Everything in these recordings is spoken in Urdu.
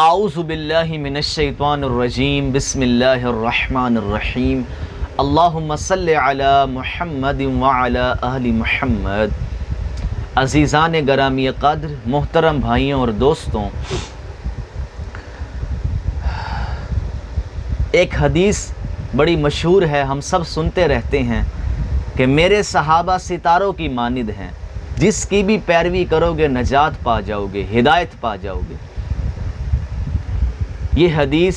اعوذ باللہ من الشیطان الرجیم بسم اللہ الرحمن الرحیم اللہم صلی علی محمد وعلی اہل محمد۔ عزیزان گرامی قدر، محترم بھائیوں اور دوستوں، ایک حدیث بڑی مشہور ہے، ہم سب سنتے رہتے ہیں کہ میرے صحابہ ستاروں کی مانند ہیں، جس کی بھی پیروی کرو گے نجات پا جاؤ گے، ہدایت پا جاؤ گے۔ یہ حدیث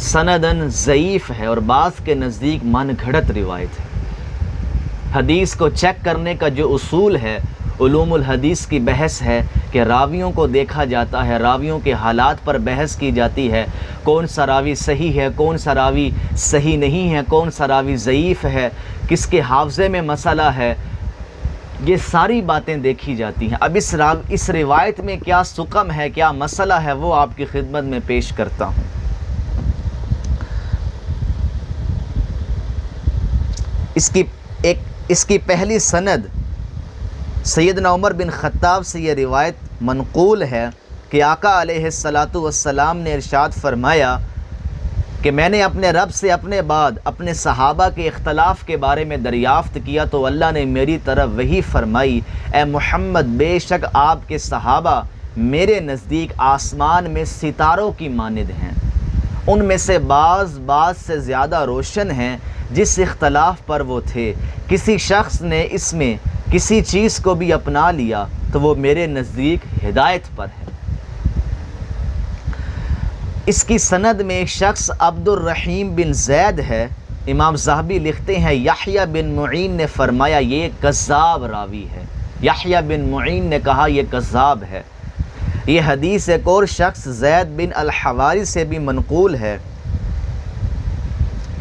سندن ضعیف ہے اور بعض کے نزدیک من گھڑت روایت ہے۔ حدیث کو چیک کرنے کا جو اصول ہے، علوم الحدیث کی بحث ہے کہ راویوں کو دیکھا جاتا ہے، راویوں کے حالات پر بحث کی جاتی ہے، کون سا راوی صحیح ہے، کون سا راوی صحیح نہیں ہے، کون سا راوی ضعیف ہے، کس کے حافظے میں مسئلہ ہے، یہ ساری باتیں دیکھی جاتی ہیں۔ اب اس روایت میں کیا سقم ہے، کیا مسئلہ ہے، وہ آپ کی خدمت میں پیش کرتا ہوں۔ اس کی پہلی سند سیدنا عمر بن خطاب سے یہ روایت منقول ہے کہ آقا علیہ الصلاۃ والسلام نے ارشاد فرمایا کہ میں نے اپنے رب سے اپنے بعد اپنے صحابہ کے اختلاف کے بارے میں دریافت کیا تو اللہ نے میری طرف وحی فرمائی، اے محمد، بے شک آپ کے صحابہ میرے نزدیک آسمان میں ستاروں کی مانند ہیں، ان میں سے بعض سے زیادہ روشن ہیں۔ جس اختلاف پر وہ تھے، کسی شخص نے اس میں کسی چیز کو بھی اپنا لیا تو وہ میرے نزدیک ہدایت پر ہے۔ اس کی سند میں ایک شخص عبد الرحیم بن زید ہے۔ امام ذہبی لکھتے ہیں یحییٰ بن معین نے فرمایا یہ کذاب راوی ہے۔ یحییٰ بن معین نے کہا یہ کذاب ہے۔ یہ حدیث ایک اور شخص زید بن الحواری سے بھی منقول ہے۔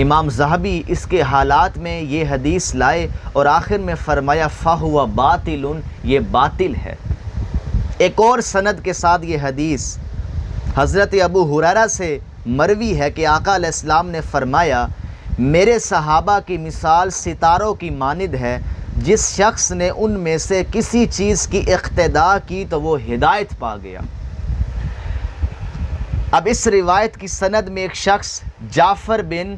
امام ذہبی اس کے حالات میں یہ حدیث لائے اور آخر میں فرمایا فَهُوَ باطل، یہ باطل ہے۔ ایک اور سند کے ساتھ یہ حدیث حضرت ابو ہریرہ سے مروی ہے کہ آقا علیہ السلام نے فرمایا میرے صحابہ کی مثال ستاروں کی مانند ہے، جس شخص نے ان میں سے کسی چیز کی اقتداء کی تو وہ ہدایت پا گیا۔ اب اس روایت کی سند میں ایک شخص جعفر بن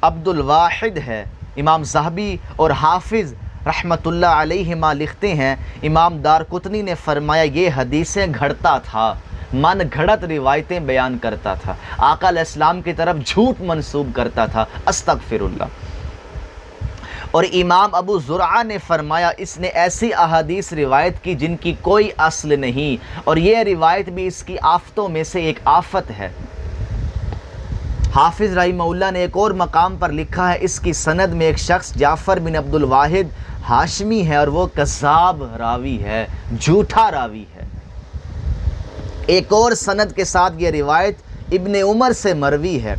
عبد الواحد ہے۔ امام ذہبی اور حافظ رحمۃ اللہ علیہما لکھتے ہیں امام دارقطنی نے فرمایا یہ حدیثیں گھڑتا تھا، من گھڑت روایتیں بیان کرتا تھا، آقا علیہ السلام کی طرف جھوٹ منسوب کرتا تھا، استغفر اللہ۔ اور امام ابو زرعہ نے فرمایا اس نے ایسی احادیث روایت کی جن کی کوئی اصل نہیں، اور یہ روایت بھی اس کی آفتوں میں سے ایک آفت ہے۔ حافظ رحمہ اللہ نے ایک اور مقام پر لکھا ہے اس کی سند میں ایک شخص جعفر بن عبد الواحد ہاشمی ہے اور وہ کذاب راوی ہے، جھوٹا راوی ہے۔ ایک اور سند کے ساتھ یہ روایت ابن عمر سے مروی ہے۔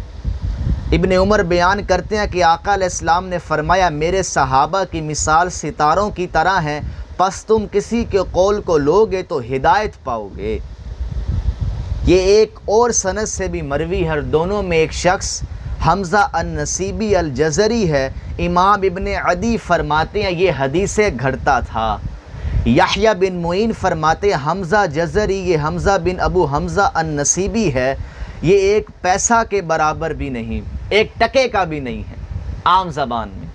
ابن عمر بیان کرتے ہیں کہ آقا علیہ السلام نے فرمایا میرے صحابہ کی مثال ستاروں کی طرح ہیں، پس تم کسی کے قول کو لوگے تو ہدایت پاؤ گے۔ یہ ایک اور سند سے بھی مروی ہے اور دونوں میں ایک شخص حمزہ النصیبی الجزری ہے۔ امام ابن عدی فرماتے ہیں یہ حدیثیں گھڑتا تھا۔ یحییٰ بن معین فرماتے ہیں حمزہ جزری، یہ حمزہ بن ابو حمزہ النصیبی ہے، یہ ایک پیسہ کے برابر بھی نہیں، ایک ٹکے کا بھی نہیں ہے عام زبان میں۔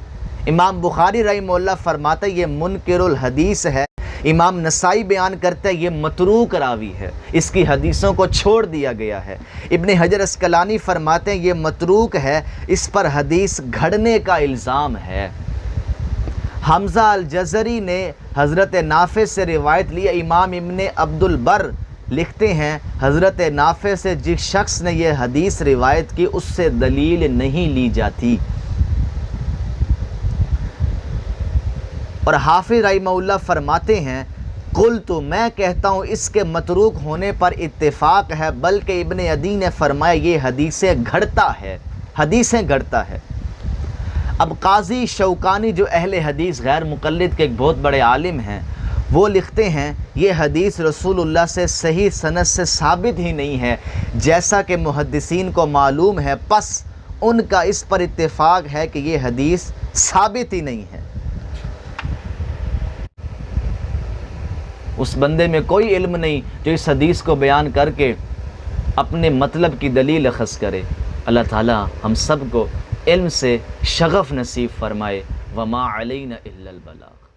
امام بخاری رحمہ اللہ فرماتے ہیں یہ منکر الحدیث ہے۔ امام نسائی بیان کرتے ہیں یہ متروک راوی ہے، اس کی حدیثوں کو چھوڑ دیا گیا ہے۔ ابن حجر اسقلانی فرماتے ہیں یہ متروک ہے، اس پر حدیث گھڑنے کا الزام ہے۔ حمزہ الجزری نے حضرت نافع سے روایت لی۔ امام ابن عبد البر لکھتے ہیں حضرت نافع سے جس شخص نے یہ حدیث روایت کی اس سے دلیل نہیں لی جاتی۔ اور حافظ رحمہ اللہ فرماتے ہیں قلت، میں کہتا ہوں اس کے متروک ہونے پر اتفاق ہے، بلکہ ابن عدی نے فرمایا یہ حدیثیں گھڑتا ہے۔ اب قاضی شوکانی جو اہل حدیث غیر مقلد کے ایک بہت بڑے عالم ہیں، وہ لکھتے ہیں یہ حدیث رسول اللہ سے صحیح سند سے ثابت ہی نہیں ہے، جیسا کہ محدثین کو معلوم ہے، پس ان کا اس پر اتفاق ہے کہ یہ حدیث ثابت ہی نہیں ہے۔ اس بندے میں کوئی علم نہیں جو اس حدیث کو بیان کر کے اپنے مطلب کی دلیل اخذ کرے۔ اللہ تعالیٰ ہم سب کو علم سے شغف نصیب فرمائے۔ وما علینا الا البلاغ۔